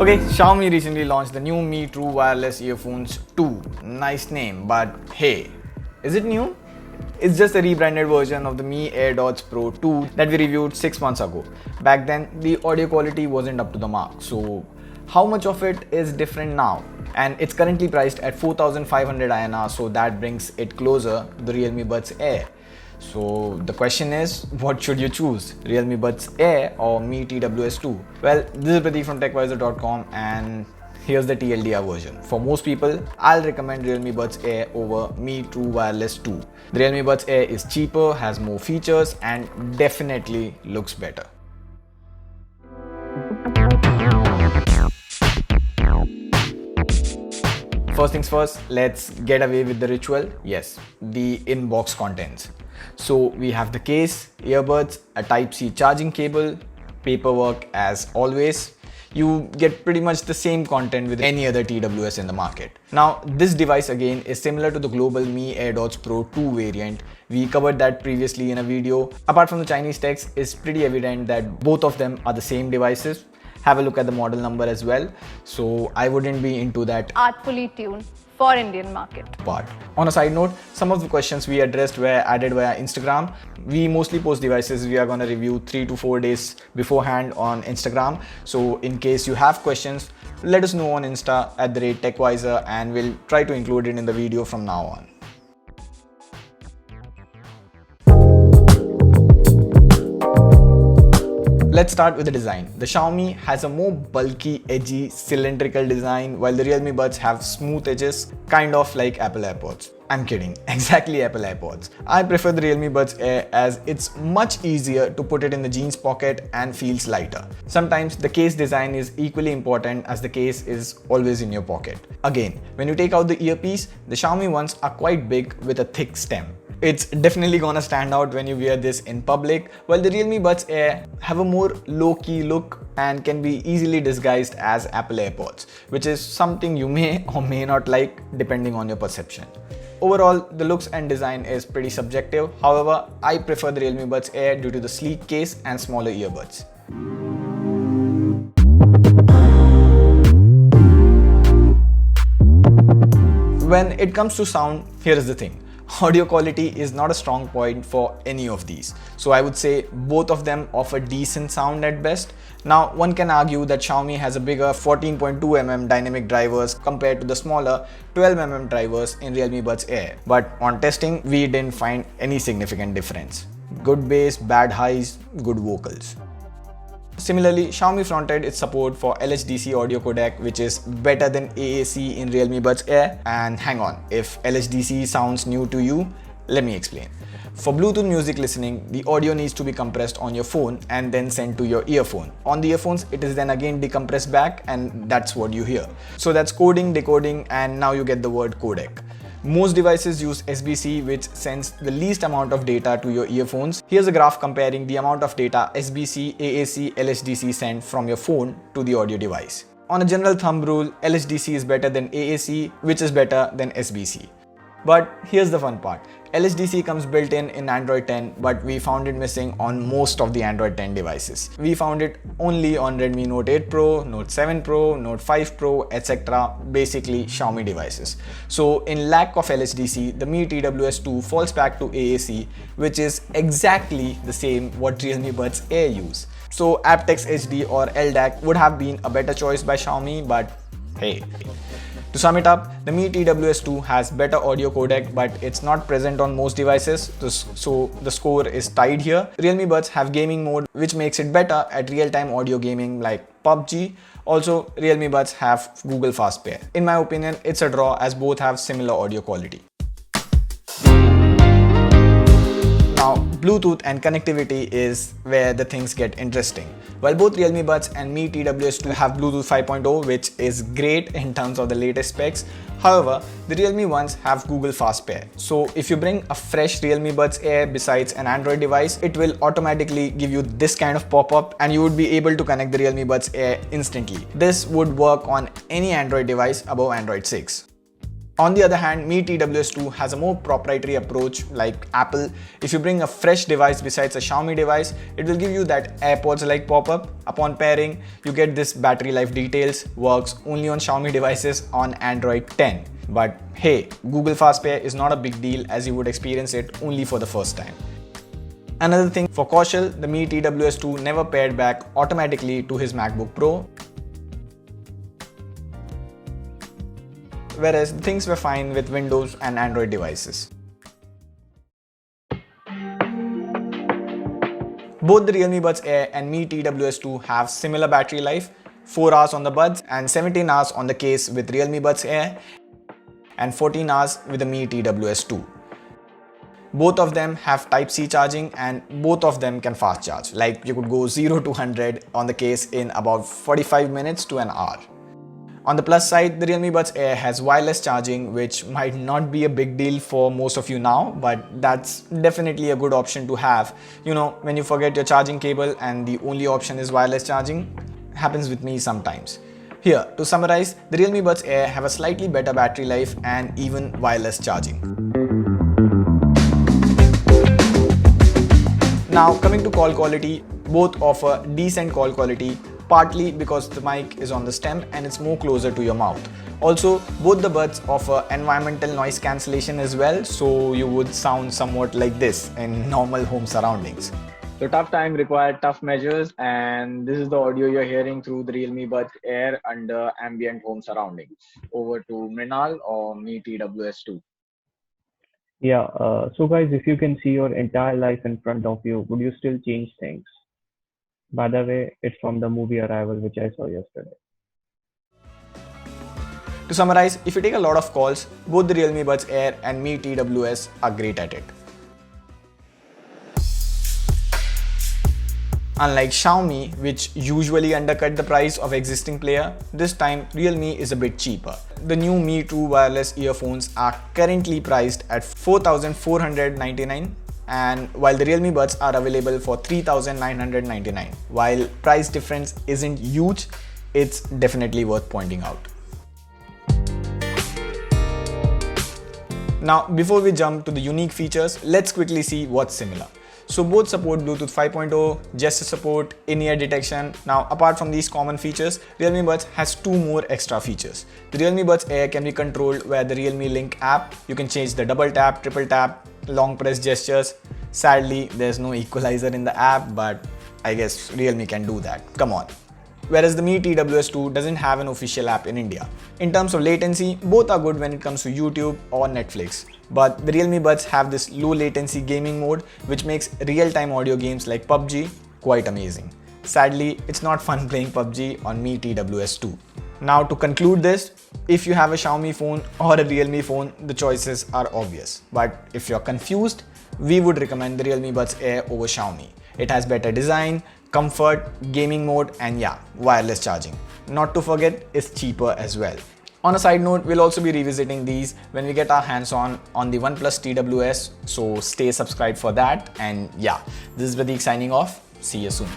Okay, Xiaomi recently launched the new Mi True Wireless Earphones 2. Nice name, but hey, is it new? It's just a rebranded version of the Mi AirDots Pro 2 that we reviewed 6 months ago. Back then, the audio quality wasn't up to the mark, so how much of it is different now? And it's currently priced at 4,500 INR, so that brings it closer to the Realme Buds Air. So the question is, what should you choose? Realme Buds Air or Mi TWS2? Well, this is Pradeep from TechWiser.com and here's the TLDR version. For most people, I'll recommend Realme Buds Air over Mi True Wireless 2. The Realme Buds Air is cheaper, has more features and definitely looks better. First things first, let's get away with the ritual. Yes, the inbox contents. So we have the case, earbuds, a Type-C charging cable, paperwork as always. You get pretty much the same content with any other TWS in the market. Now, this device again is similar to the global Mi AirDots Pro 2 variant. We covered that previously in a video. Apart from the Chinese text, it's pretty evident that both of them are the same devices. Have a look at the model number as well. So I wouldn't be into that artfully tuned for Indian market part. On a side note, some of the questions we addressed were added via Instagram. We mostly post devices we are going to review 3 to 4 days beforehand on Instagram. So in case you have questions, let us know on Insta @TechWiser and we'll try to include it in the video from now on. Let's start with the design. The Xiaomi has a more bulky, edgy, cylindrical design, while the Realme Buds have smooth edges, kind of like Apple AirPods. I'm kidding, exactly Apple AirPods. I prefer the Realme Buds Air as it's much easier to put it in the jeans pocket and feels lighter. Sometimes the case design is equally important as the case is always in your pocket. Again, when you take out the earpiece, the Xiaomi ones are quite big with a thick stem. It's definitely gonna stand out when you wear this in public, while the Realme Buds Air have a more low-key look and can be easily disguised as Apple AirPods, which is something you may or may not like depending on your perception. Overall, the looks and design is pretty subjective. However, I prefer the Realme Buds Air due to the sleek case and smaller earbuds. When it comes to sound, here is the thing. Audio quality is not a strong point for any of these. So I would say both of them offer decent sound at best. Now, one can argue that Xiaomi has a bigger 14.2mm dynamic drivers compared to the smaller 12mm drivers in Realme Buds Air. But on testing, we didn't find any significant difference. Good bass, bad highs, good vocals. Similarly, Xiaomi fronted its support for LHDC audio codec, which is better than AAC in Realme Buds Air. And hang on, if LHDC sounds new to you, let me explain. For Bluetooth music listening, the audio needs to be compressed on your phone and then sent to your earphone. On the earphones, it is then again decompressed back and that's what you hear. So that's coding, decoding, and now you get the word codec. Most devices use SBC, which sends the least amount of data to your earphones. Here's a graph comparing the amount of data SBC, AAC, LHDC send from your phone to the audio device. On a general thumb rule, LHDC is better than AAC, which is better than SBC. But here's the fun part. LHDC comes built in Android 10, but we found it missing on most of the Android 10 devices. We found it only on Redmi Note 8 Pro, Note 7 Pro, Note 5 Pro, etc. Basically Xiaomi devices. So in lack of LHDC, the Mi TWS2 falls back to AAC, which is exactly the same what Realme Buds Air use. So aptX HD or LDAC would have been a better choice by Xiaomi, but hey. To sum it up, the Mi TWS2 has better audio codec, but it's not present on most devices, so the score is tied here. Realme Buds have gaming mode, which makes it better at real-time audio gaming like PUBG. Also, Realme Buds have Google Fast Pair. In my opinion, it's a draw as both have similar audio quality. Now, Bluetooth and connectivity is where the things get interesting. While both Realme Buds and Mi TWS2 have Bluetooth 5.0, which is great in terms of the latest specs, however, the Realme ones have Google Fast Pair. So if you bring a fresh Realme Buds Air besides an Android device, it will automatically give you this kind of pop-up and you would be able to connect the Realme Buds Air instantly. This would work on any Android device above Android 6. On the other hand, Mi TWS2 has a more proprietary approach like Apple. If you bring a fresh device besides a Xiaomi device, it will give you that AirPods-like pop-up. Upon pairing, you get this battery life details, works only on Xiaomi devices on Android 10. But hey, Google Fast Pair is not a big deal as you would experience it only for the first time. Another thing, for Kaushal, the Mi TWS2 never paired back automatically to his MacBook Pro. Whereas things were fine with Windows and Android devices. Both the Realme Buds Air and Mi TWS2 have similar battery life, 4 hours on the buds and 17 hours on the case with Realme Buds Air and 14 hours with the Mi TWS2. Both of them have Type-C charging and both of them can fast charge. Like you could go 0 to 100 on the case in about 45 minutes to an hour. On the plus side, the Realme Buds Air has wireless charging, which might not be a big deal for most of you now, but that's definitely a good option to have. You know, when you forget your charging cable and the only option is wireless charging, happens with me sometimes. Here, to summarize, the Realme Buds Air have a slightly better battery life and even wireless charging. Now, coming to call quality, both offer decent call quality, partly because the mic is on the stem and it's more closer to your mouth. Also, both the buds offer environmental noise cancellation as well, so you would sound somewhat like this in normal home surroundings. So tough time required tough measures, and this is the audio you're hearing through the Realme Buds Air under ambient home surroundings. Over to Mrinal or Mi TWS2. Yeah, so guys, if you can see your entire life in front of you, would you still change things? By the way, it's from the movie Arrival, which I saw yesterday. To summarize, if you take a lot of calls, both the Realme Buds Air and Mi TWS are great at it. Unlike Xiaomi, which usually undercut the price of existing player, this time Realme is a bit cheaper. The new Mi True wireless earphones are currently priced at 4,499, and while the Realme Buds are available for 3,999. While price difference isn't huge, it's definitely worth pointing out. Now, before we jump to the unique features, let's quickly see what's similar. So both support Bluetooth 5.0, gesture support, in-ear detection. Now, apart from these common features, Realme Buds has two more extra features. The Realme Buds Air can be controlled via the Realme Link app. You can change the double tap, triple tap, long press gestures. Sadly, there's no equalizer in the app, but I guess Realme can do that. Come on. Whereas the Mi TWS2 doesn't have an official app in India. In terms of latency, both are good when it comes to YouTube or Netflix. But the Realme Buds have this low latency gaming mode, which makes real-time audio games like PUBG quite amazing. Sadly, it's not fun playing PUBG on Mi TWS2. Now, to conclude this, if you have a Xiaomi phone or a Realme phone, the choices are obvious. But if you're confused, we would recommend the Realme Buds Air over Xiaomi. It has better design, comfort, gaming mode, and yeah, wireless charging. Not to forget, it's cheaper as well. On a side note, we'll also be revisiting these when we get our hands on the OnePlus TWS, so stay subscribed for that. And yeah, this is Pradeep signing off. See you soon.